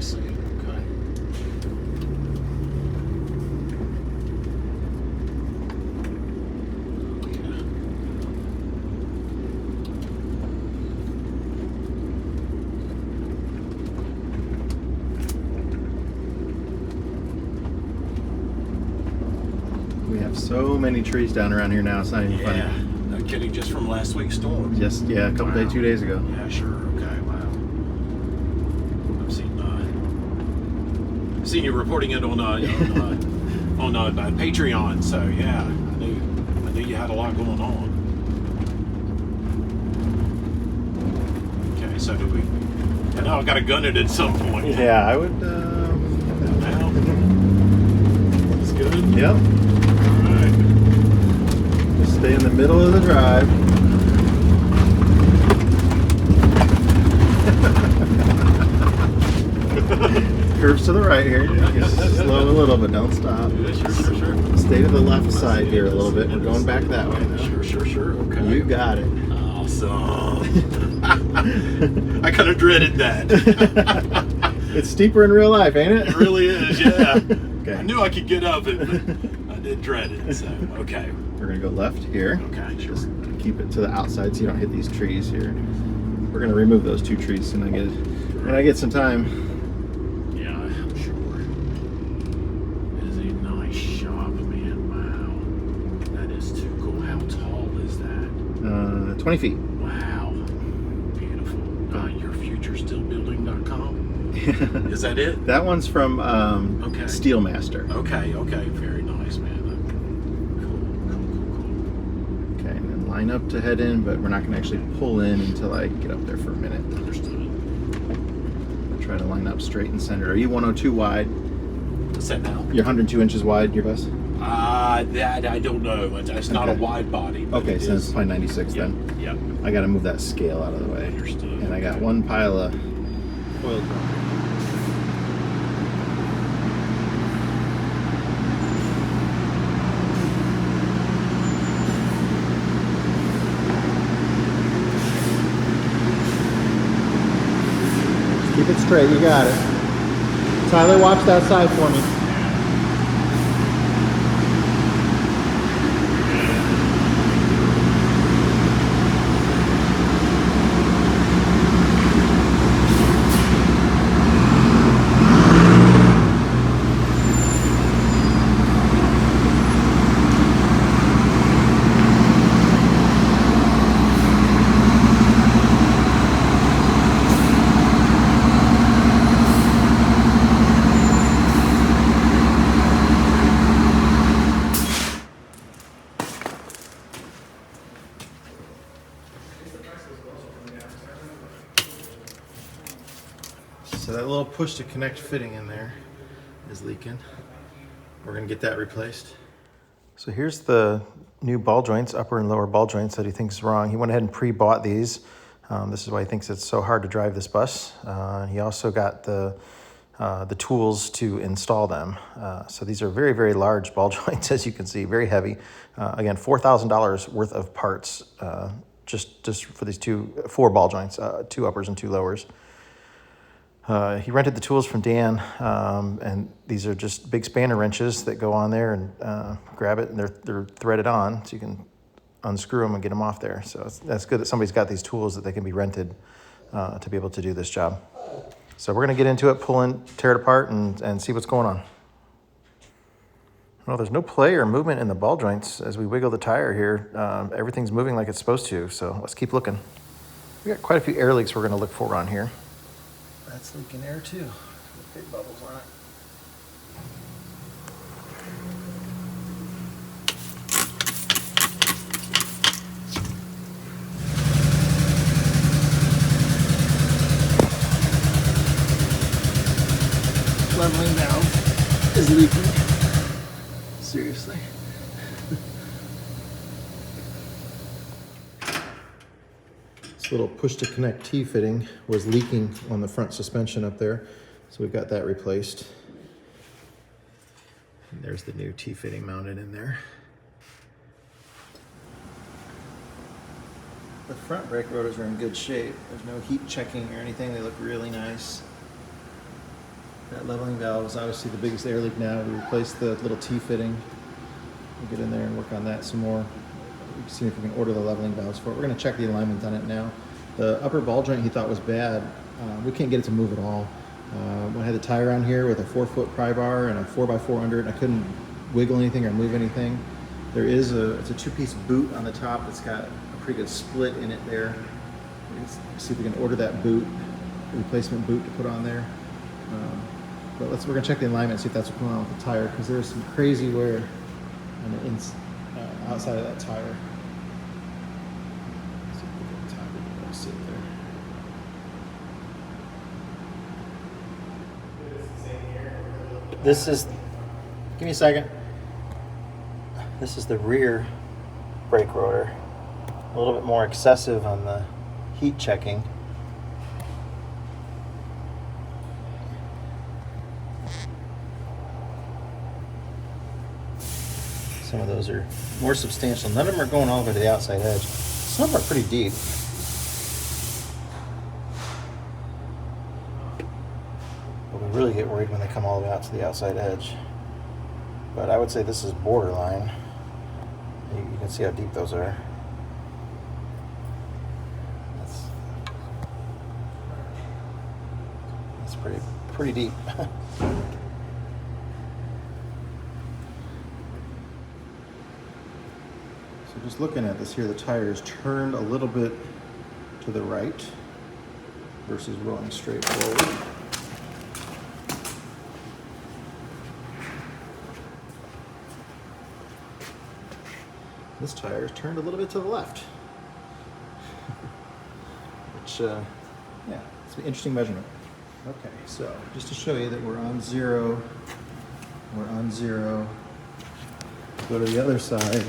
see. Okay. We have so many trees down around here now, it's not even funny. Yeah, no kidding, just from last week's storm. Just, yeah, a couple days, 2 days ago. Yeah, sure, okay, wow. I've seen you reporting it on Patreon, so yeah, I knew you had a lot going on. Okay, so do we, I know I got to gun it at some point. Yeah, I would, Well, that's good. yep. Just stay in the middle of the drive. Curves to the right here. Just slow a little, but don't stop. Sure. Stay to the left side here a little bit. We're going back that way now. Sure. Okay. You got it. Awesome. I kind of dreaded that. It's steeper in real life, ain't it? It really is, yeah. Okay. I knew I could get up it, but I did dread it. So, okay. We're gonna go left here. Okay, sure. Just keep it to the outside so you don't hit these trees here. We're gonna remove those 2 trees and I get some time. Yeah, I'm sure. It is a nice shop, man. Wow. That is too cool. How tall is that? 20 feet. Wow. Beautiful. Yourfuturestillbuilding.com? Is that it? That one's from Okay. Steelmaster. Okay. Very nice, man. Cool. Okay, and then line up to head in, but we're not gonna actually pull in until I get up there for a minute. Understood. Try to line up straight and center. Are you 102 wide? What's that now? You're 102 inches wide, your bus? That I don't know. It's not a Okay. wide body. But Okay, it so is. it's probably 96 then. Yep. I gotta move that scale out of the way. Understood. And I got one pile of oil drum. Just keep it straight, you got it. Tyler, watch that side for me. So that little push to connect fitting in there is leaking. We're gonna get that replaced. So here's the new ball joints, upper and lower ball joints that he thinks is wrong. He went ahead and pre-bought these. This is why he thinks it's so hard to drive this bus. He also got the tools to install them. So these are very, very large ball joints, as you can see, very heavy. Again, $4,000 worth of parts just for these 4 ball joints, 2 uppers and 2 lowers. He rented the tools from Dan, and these are just big spanner wrenches that go on there and grab it, and they're threaded on, so you can unscrew them and get them off there. So that's good that somebody's got these tools that they can be rented to be able to do this job. So we're going to get into it, pull in, tear it apart, and see what's going on. Well, there's no play or movement in the ball joints as we wiggle the tire here. Everything's moving like it's supposed to, so let's keep looking. We got quite a few air leaks we're going to look for on here. That's leaking air too. Big bubbles on it. Leveling valve is leaking. Seriously. This little push to connect T-fitting was leaking on the front suspension up there, so we've got that replaced. And there's the new T-fitting mounted in there. The front brake rotors are in good shape. There's no heat checking or anything. They look really nice. That leveling valve is obviously the biggest air leak now. We replaced the little T-fitting. We'll get in there and work on that some more. We can see if we can order the leveling valves for it. We're gonna check the alignment on it now. The upper ball joint he thought was bad. We can't get it to move at all. I had the tire on here with a 4-foot pry bar and a 4x4 under it, and I couldn't wiggle anything or move anything. There is it's a 2-piece boot on the top that's got a pretty good split in it there. Let's see if we can order that boot, replacement boot to put on there. But we're gonna check the alignment and see if that's what's going on with the tire, because there's some crazy wear on the outside of that tire. Let's see if we can tire it to sit there. This is, give me a second. This is the rear brake rotor. A little bit more excessive on the heat checking. Some of those are more substantial. None of them are going all the way to the outside edge. Some are pretty deep. But we really get worried when they come all the way out to the outside edge. But I would say this is borderline. You can see how deep those are. That's pretty deep. So just looking at this here, the tire is turned a little bit to the right versus rolling straight forward. This tire is turned a little bit to the left. Which, yeah, it's an interesting measurement. Okay, so just to show you that we're on zero. Go to the other side.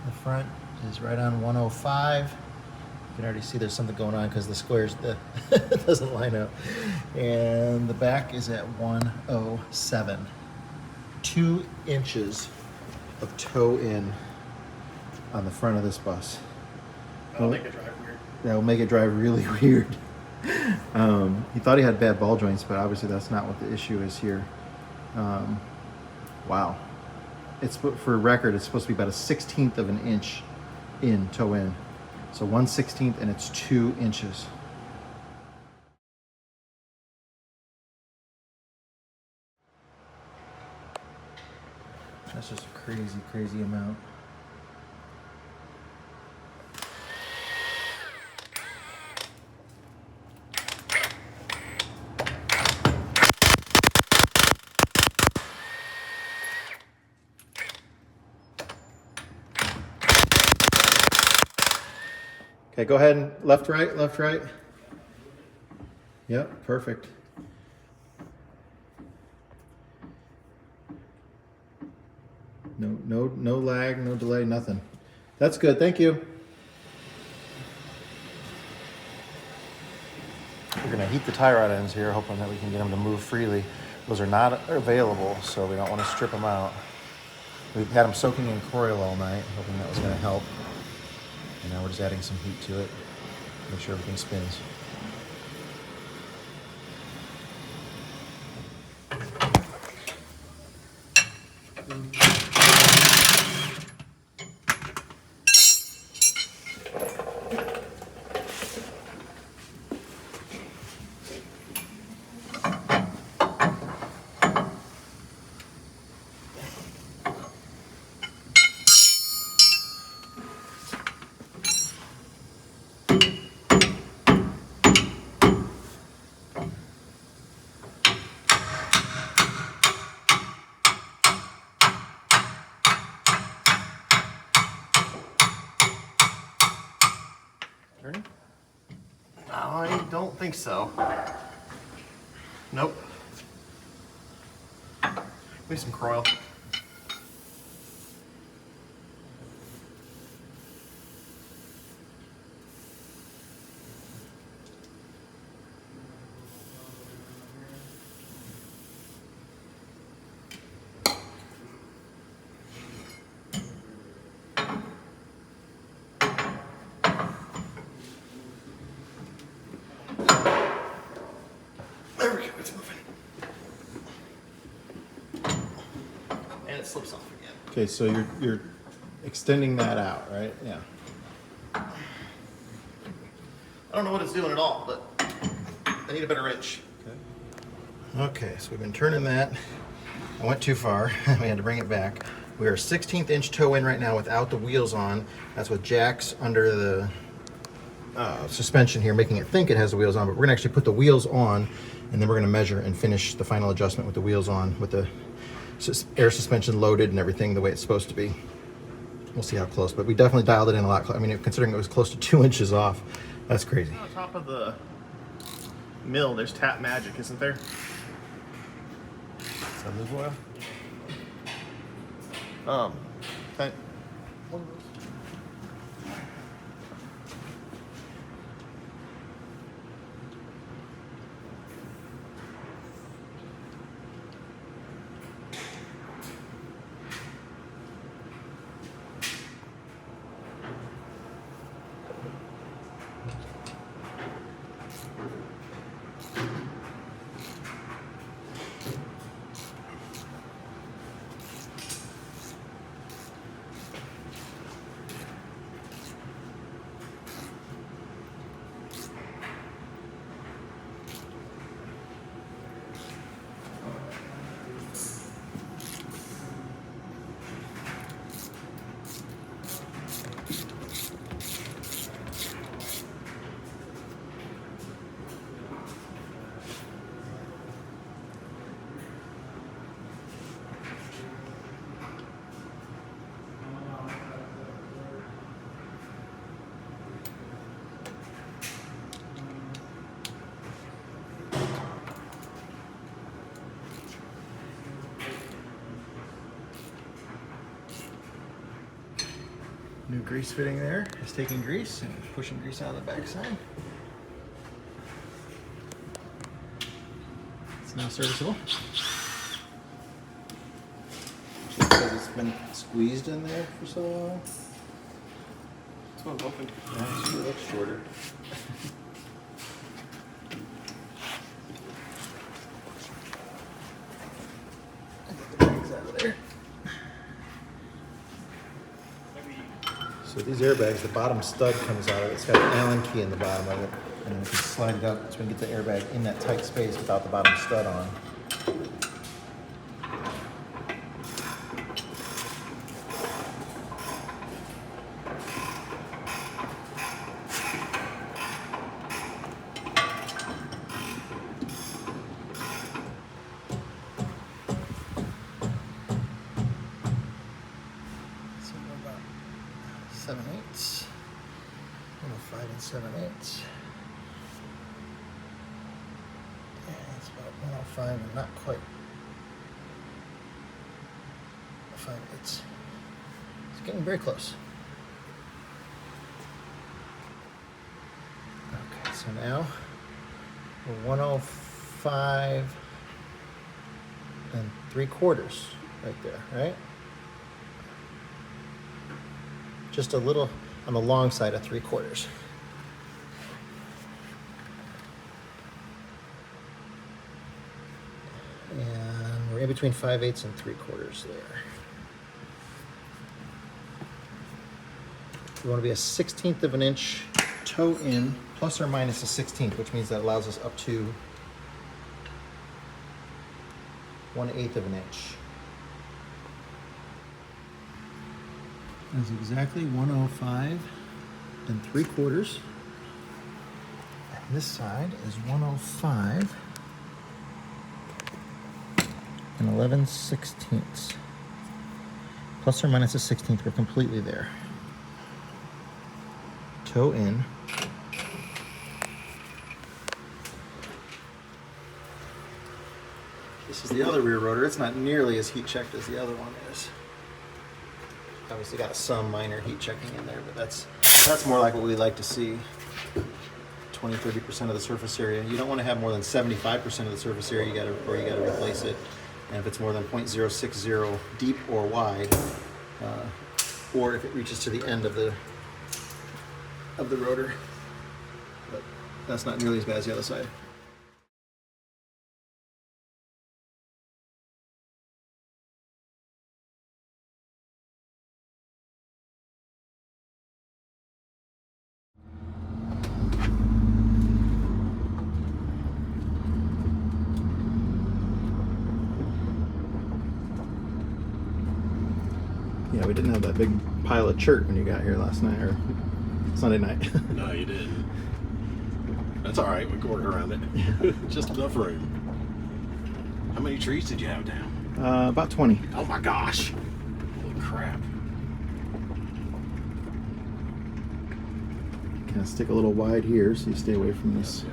The front is right on 105. You can already see there's something going on because the squares doesn't line up. And the back is at 107. 2 inches of toe in on the front of this bus. That'll make it drive weird. That will make it drive really weird. He thought he had bad ball joints, but obviously that's not what the issue is here. Wow. It's, for record, it's supposed to be about a 1/16 of an inch in, toe in. So 1/16, and it's 2 inches. That's just a crazy, crazy amount. Okay, go ahead and left, right, left, right. Yep, perfect. No lag, no delay, nothing. That's good, thank you. We're gonna heat the tie rod ends here, hoping that we can get them to move freely. Those are not available, so we don't want to strip them out. We've had them soaking in Croil all night, hoping that was gonna help. And now we're just adding some heat to it, make sure everything spins. I don't think so. Nope. Maybe some Croil. slips off again. Okay, so you're extending that out, right? Yeah. I don't know what it's doing at all, but I need a better wrench. Okay, so we've been turning that. I went too far. We had to bring it back. We are 16th inch toe in right now without the wheels on. That's with jacks under the suspension here, making it think it has the wheels on, but we're gonna actually put the wheels on, and then we're gonna measure and finish the final adjustment with the wheels on, with the air suspension loaded and everything the way it's supposed to be. We'll see how close, but we definitely dialed it in a lot. I mean, considering it was close to 2 inches off, that's crazy. On top of the mill, there's Tap Magic, isn't there? Is that lube oil? Okay. New grease fitting there. It's taking grease and pushing grease out of the backside. It's now serviceable. Just because it's been squeezed in there for so long. This one's open. Yeah, it looks shorter. Get the bags out of there. So these airbags, the bottom stud comes out of it. It's got an Allen key in the bottom of it. And we can slide it up so we can get the airbag in that tight space without the bottom stud on. So we're about 7/8. 105 and 7/8. Yeah, it's about 105 and not quite 5/8. It's getting very close. Okay, so now we're 105 and 3/4 right there, right? Just a little on the long side of 3/4. And we're in between 5/8 and 3/4 there. We want to be a 1/16 of an inch toe in, plus or minus a 1/16, which means that allows us up to 1/8 of an inch. That's exactly 105 and 3/4. And this side is 105 and 11/16. Plus or minus a 1/16, we're completely there. Toe in. This is the other rear rotor. It's not nearly as heat checked as the other one is. Obviously got some minor heat checking in there, but that's more like what we like to see. 20-30% of the surface area. You don't want to have more than 75% of the surface area you gotta replace it. And if it's more than 0.060 deep or wide, or if it reaches to the end of the rotor. But that's not nearly as bad as the other side. Yeah, we didn't have that big pile of chert when you got here last night or Sunday night. No, you didn't. That's all right. We can work around it. Just enough room. How many trees did you have down? About 20. Oh my gosh! Holy crap! Kind of stick a little wide here so you stay away from this.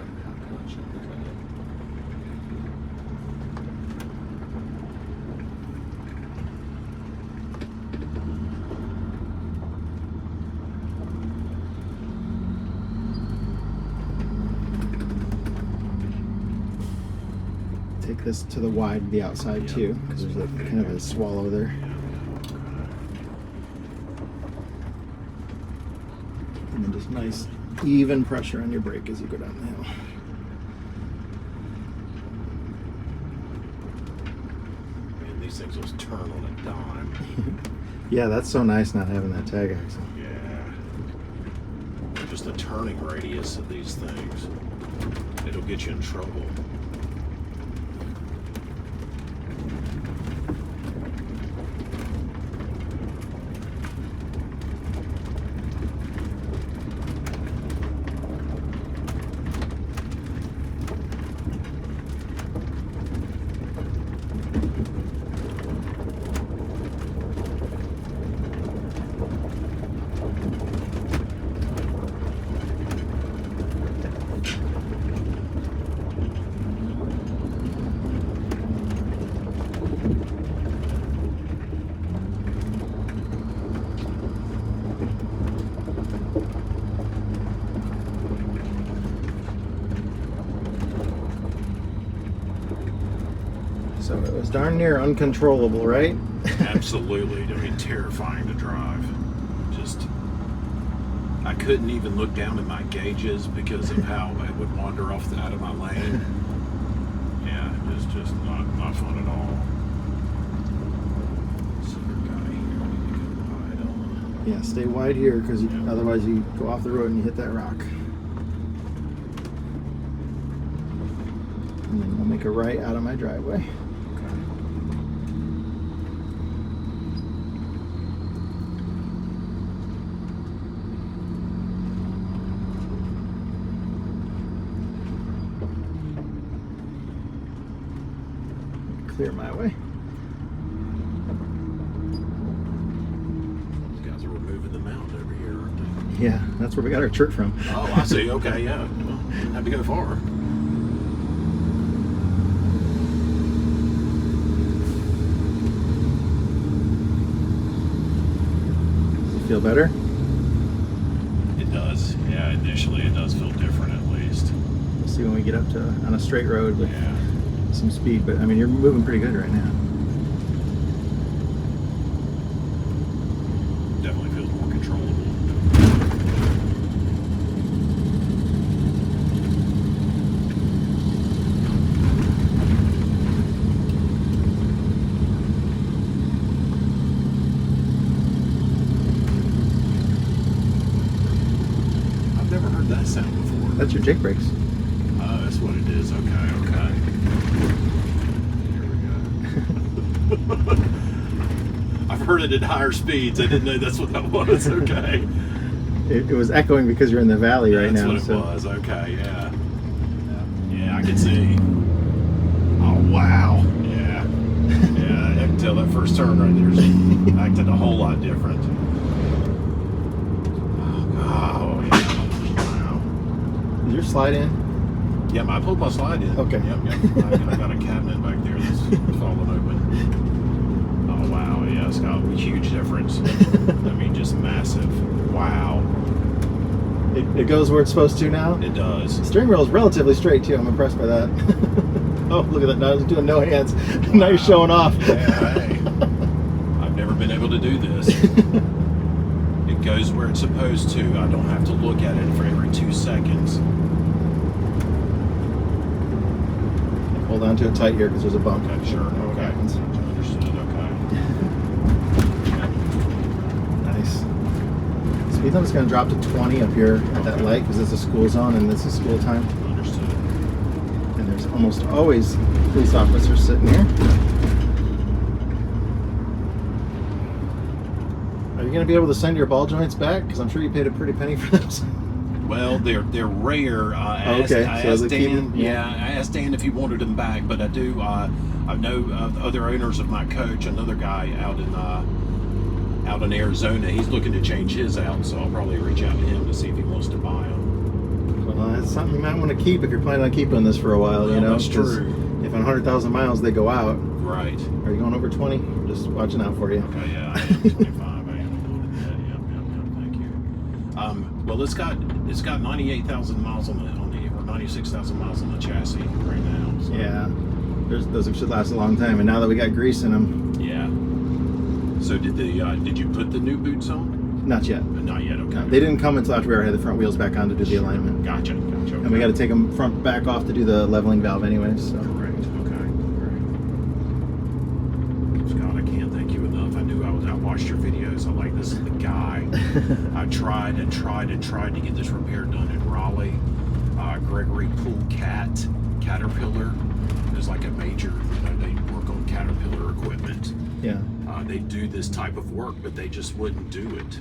Take this to the wide, the outside too, because there's a kind of a swallow there. And then just nice, even pressure on your brake as you go down the hill. Man, these things will turn on a dime. Yeah, that's so nice not having that tag axle. Yeah. Just the turning radius of these things. It'll get you in trouble. So it was darn near uncontrollable, right? Absolutely. I mean, terrifying to drive. Just, I couldn't even look down at my gauges because of how it would wander off out of my lane. Yeah, it was just not fun at all. Yeah, stay wide here because otherwise you go off the road and you hit that rock. And then we'll make a right out of my driveway. Clear my way. These guys are removing the mountain over here, aren't they? Yeah, that's where we got our chert from. Oh, I see. Okay, yeah. Well, had to go far. Feel better? It does. Yeah, initially it does feel different at least. We'll see when we get up to on a straight road with Yeah. some speed, but I mean you're moving pretty good right now. Definitely feels more controllable. I've never heard that sound before. That's your jake brakes. Oh, that's what it is. Okay. Here we go. I've heard it at higher speeds. I didn't know that's what that was. Okay. It was echoing because you're in the valley right That's now. what it So was. Okay, yeah. Yeah, I can see. Oh, wow. Yeah. Yeah, I can tell that first turn right there's acted a whole lot different. Oh, yeah. Wow. is your slide in? Yeah, I pulled my slide in. Okay. Yep. I got a cabinet back there that's falling open. Oh, wow. Yeah, it's got a huge difference. I mean, just massive. Wow. It goes where it's supposed to now? It does. The steering wheel is relatively straight too. I'm impressed by that. Oh, look at that. Now I was doing no hands. Now you're showing off. Yeah, hey. I've never been able to do this. It goes where it's supposed to. I don't have to look at it for every 2 seconds. Hold on to it tight here because there's a bump. Okay, sure. Okay. Understood. Okay. Nice. Speed limit's going to drop to 20 up here at that light because it's a school zone and this is school time. Understood. And there's almost always police officers sitting here. you going to be able to send your ball joints back? Because I'm sure you paid a pretty penny for those. Well, they're rare. I asked Dan if he wanted them back, but I do. I know other owners of my coach, another guy out in Arizona. He's looking to change his out, so I'll probably reach out to him to see if he wants to buy them. Well, that's something you might want to keep if you're planning on keeping this for a while. Well, you know, that's true. If in 100,000 miles they go out. Right. Are you going over 20? Just watching out for you. Okay, yeah, I am 25. I am doing it. Yep, thank you. Well, it's got 98,000 miles on the or 96,000 miles on the chassis right now. So. Yeah, those should last a long time. And now that we got grease in them. Yeah. So did you put the new boots on? Not yet. Not yet. Okay. No, they didn't come until after we already had the front wheels back on to do the alignment. Gotcha. Okay. And we got to take them front back off to do the leveling valve anyways. So. Correct. Okay. Great. Scott, I can't thank you enough. I watched your videos. I'm like, this is the guy. I tried to get this repair done in Raleigh. Gregory Pool Caterpillar is like a major. They work on Caterpillar equipment. Yeah. They do this type of work, but they just wouldn't do it.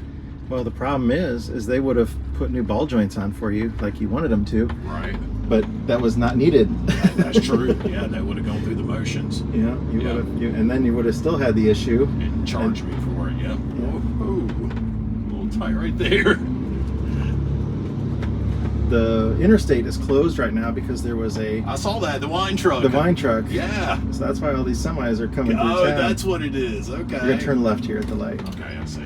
Well, the problem is they would have put new ball joints on for you like you wanted them to. Right. But that was not needed. That's true. Yeah, they would have gone through the motions. Yeah, you would have, and then you would have still had the issue. And charged me for it. Yeah. Whoa, a little tight right there. The interstate is closed right now because there was I saw that, the wine truck. The wine truck. Yeah. So that's why all these semis are coming through Oh, town. that's what it is. Okay. You're gonna turn left here at the light. Okay, I see.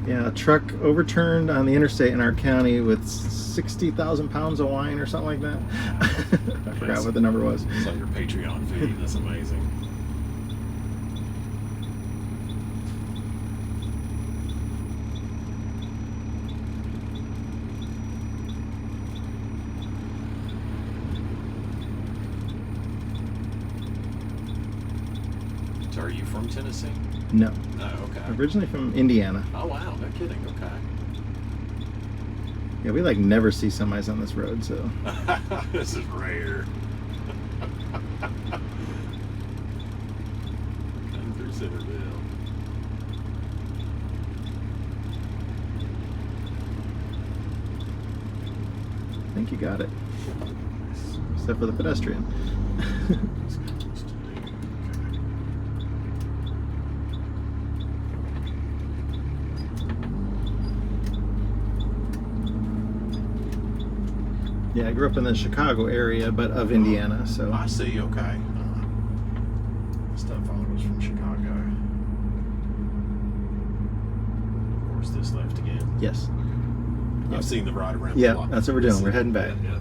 Yeah, a truck overturned on the interstate in our county with 60,000 pounds of wine or something like that. I forgot what the number was. It's on your Patreon feed. That's amazing. So are you from Tennessee? No. No, okay. Originally from Indiana. Oh, wow. No kidding. Okay. Yeah, we like never see semis on this road, so. This is rare. Come through Centerville. I think you got it. Except for the pedestrian. Yeah, I grew up in the Chicago area, but of Indiana, so. I see, okay. Stepfather was from Chicago. Of course, this left again. Yes. I've seen the ride around Yeah, the block. that's what we're doing. We're heading back. Yeah.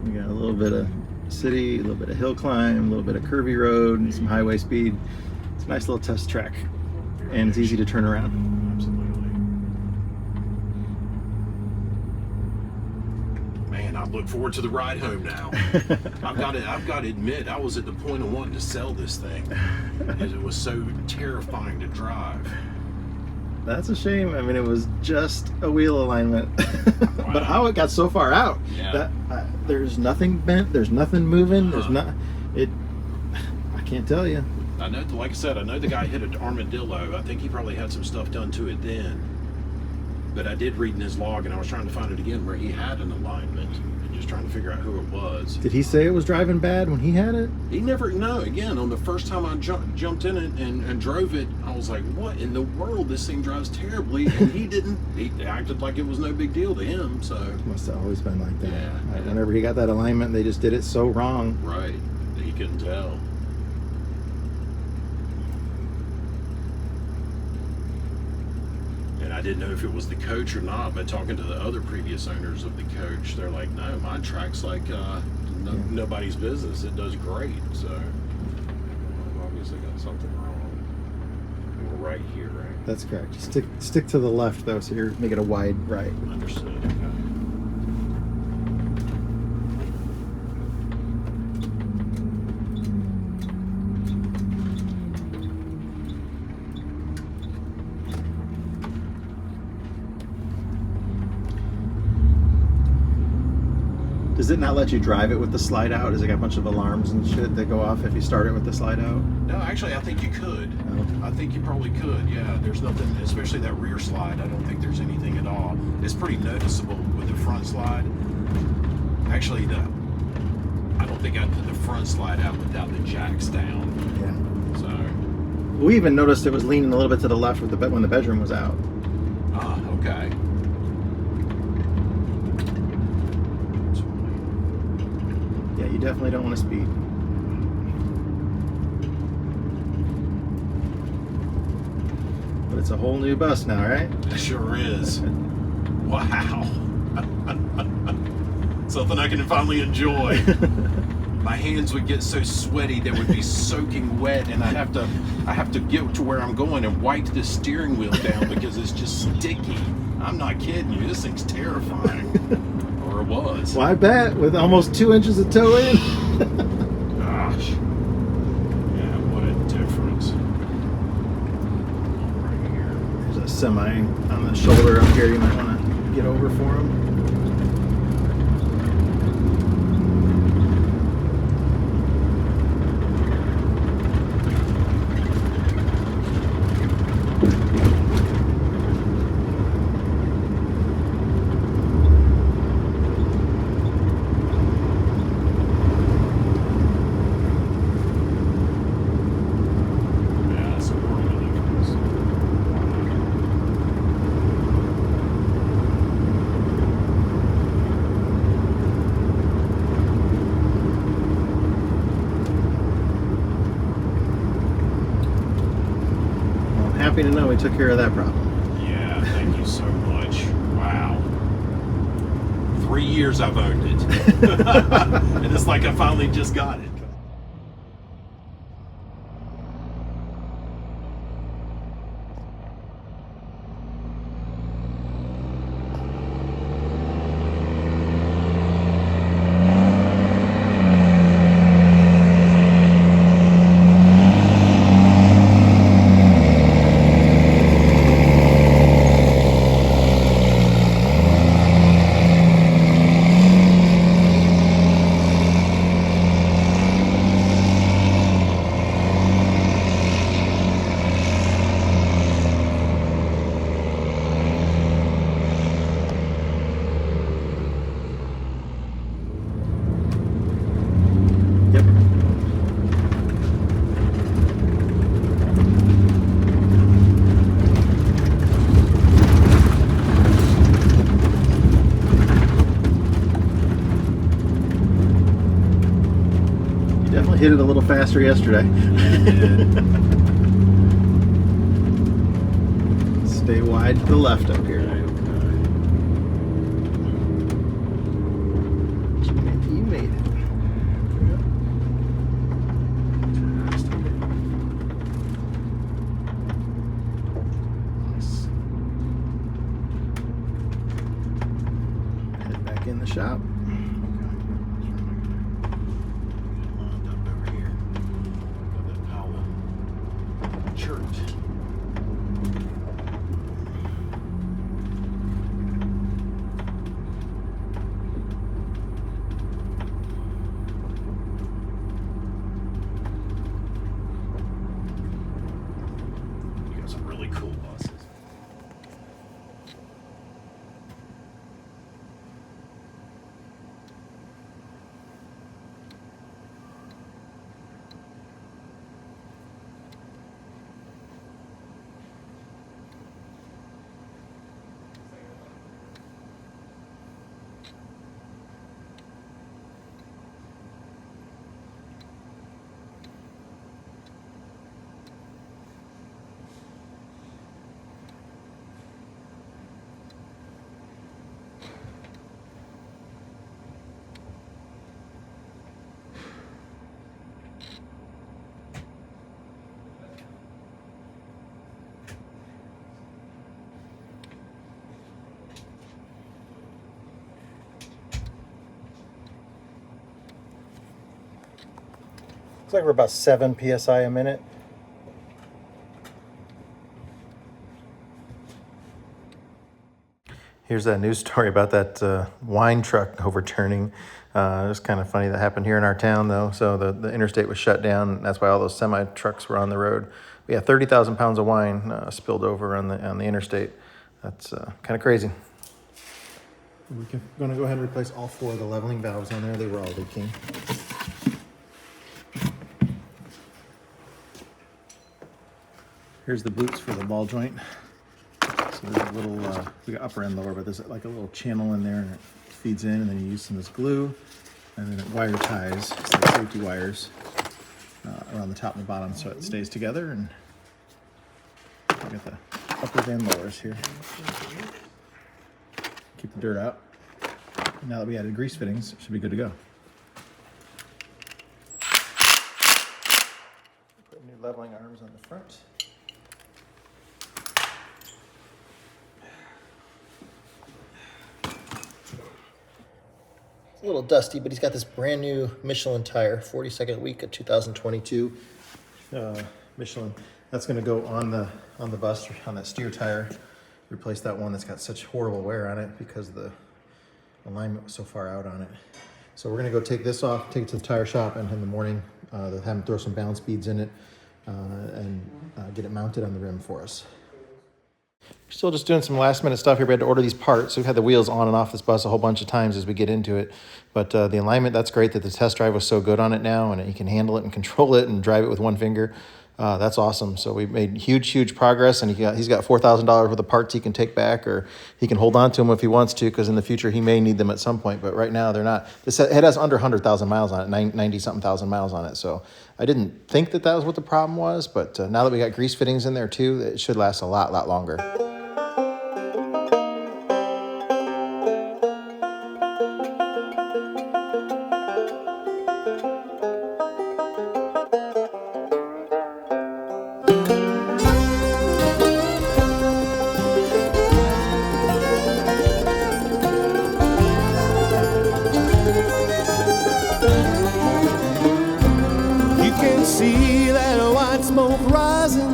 We got a little bit of city, a little bit of hill climb, a little bit of curvy road, and some highway speed. It's a nice little test track, and it's easy to turn around. Absolutely. Man, I look forward to the ride home now. I've got to admit, I was at the point of wanting to sell this thing because it was so terrifying to drive. That's a shame. I mean, it was just a wheel alignment. Wow. But how it got so far out, Yeah. there's nothing bent, there's nothing moving, there's not, I can't tell you. I know, like I said, I know the guy hit an armadillo. I think he probably had some stuff done to it then. But I did read in his log, and I was trying to find it again where he had an alignment, and just trying to figure out who it was. Did he say it was driving bad when he had it? He never, no, again, on the first time I jumped in it and drove it, I was like, what in the world? This thing drives terribly. And he acted like it was no big deal to him, so. Must have always been like that. Yeah. Whenever he got that alignment, they just did it so wrong. Right. He couldn't tell. And I didn't know if it was the coach or not, but talking to the other previous owners of the coach, they're like, no, my track's like nobody's business. It does great. So I've obviously got something wrong. We're right here, right? That's correct. Stick to the left though, so you're making a wide right. Understood. Okay. Does it not let you drive it with the slide out? Does it got a bunch of alarms and shit that go off if you start it with the slide out? No, actually, I think you could. Oh. I think you probably could. Yeah, there's nothing, especially that rear slide. I don't think there's anything at all. It's pretty noticeable with the front slide. Actually, I don't think I'd put the front slide out without the jacks down. Yeah. So. We even noticed it was leaning a little bit to the left with the when the bedroom was out. Ah, okay. Yeah, you definitely don't want to speed. But it's a whole new bus now, right? It sure is. Wow. Something I can finally enjoy. My hands would get so sweaty they would be soaking wet, and I have to get to where I'm going and wipe the steering wheel down because it's just sticky. I'm not kidding you. This thing's terrifying. Or it was. Well, I bet with almost 2 inches of toe in. Gosh. Yeah, what a difference. Right here. There's a semi on the shoulder up here. You might want to get over for him. Happy to know we took care of that problem. Yeah, thank you so much. Wow. 3 years I've owned it. And it's like I finally just got it. Hit it a little faster yesterday. Stay wide to the left up here. You made it. Nice. Head back in the shop. Some really cool buses. Looks like we're about 7 psi a minute. Here's that news story about that wine truck overturning. It was kind of funny. That happened here in our town, though. So the interstate was shut down. That's why all those semi trucks were on the road. We had 30,000 pounds of wine spilled over on the interstate. That's kind of crazy. We're going to go ahead and replace all 4 of the leveling valves on there. They were all leaking. Here's the boots for the ball joint. So there's a little, we got upper and lower, but there's like a little channel in there, and it feeds in, and then you use some of this glue, and then it wire ties, it's like safety wires, around the top and the bottom so it stays together. And we got the uppers and lowers here. Keep the dirt out. Now that we added grease fittings, it should be good to go. Put new leveling arms on the front. A little dusty, but he's got this brand new Michelin tire, 42nd week of 2022 Michelin. That's going to go on the bus, on that steer tire. Replace that one that's got such horrible wear on it because the alignment was so far out on it. So we're going to go take this off, take it to the tire shop, and in the morning they'll have him throw some balance beads in it and get it mounted on the rim for us. We're still just doing some last minute stuff here. We had to order these parts. We've had the wheels on and off this bus a whole bunch of times as we get into it. But the alignment, that's great that the test drive was so good on it now, and he can handle it and control it and drive it with one finger. That's awesome. So we've made huge progress, and he's got $4,000 worth of parts he can take back, or he can hold on to them if he wants to, because in the future he may need them at some point. But right now they're not. It has under 100,000 miles on it, 90-something thousand miles on it. So I didn't think that was what the problem was, but now that we got grease fittings in there too, it should last a lot longer. See that white smoke rising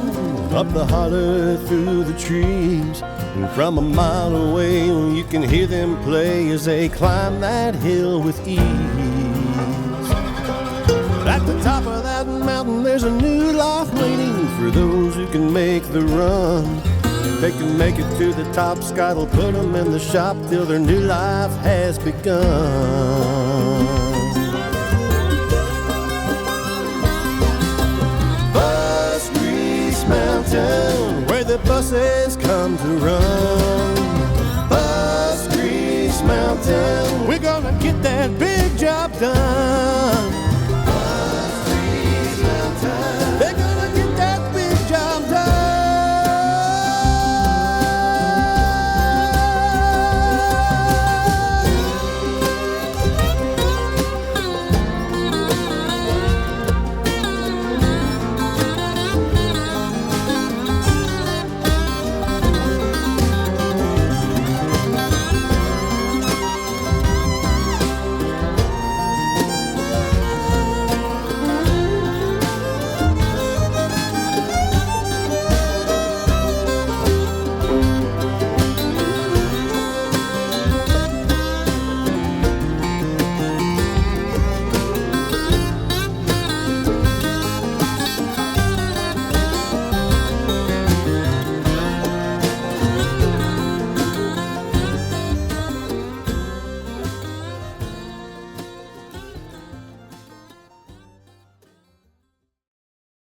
up the holler through the trees, and from a mile away you can hear them play as they climb that hill with ease. But at the top of that mountain there's a new life waiting for those who can make the run. If they can make it to the top, Scott will put them in the shop till their new life has begun. Mountain, where the buses come to run.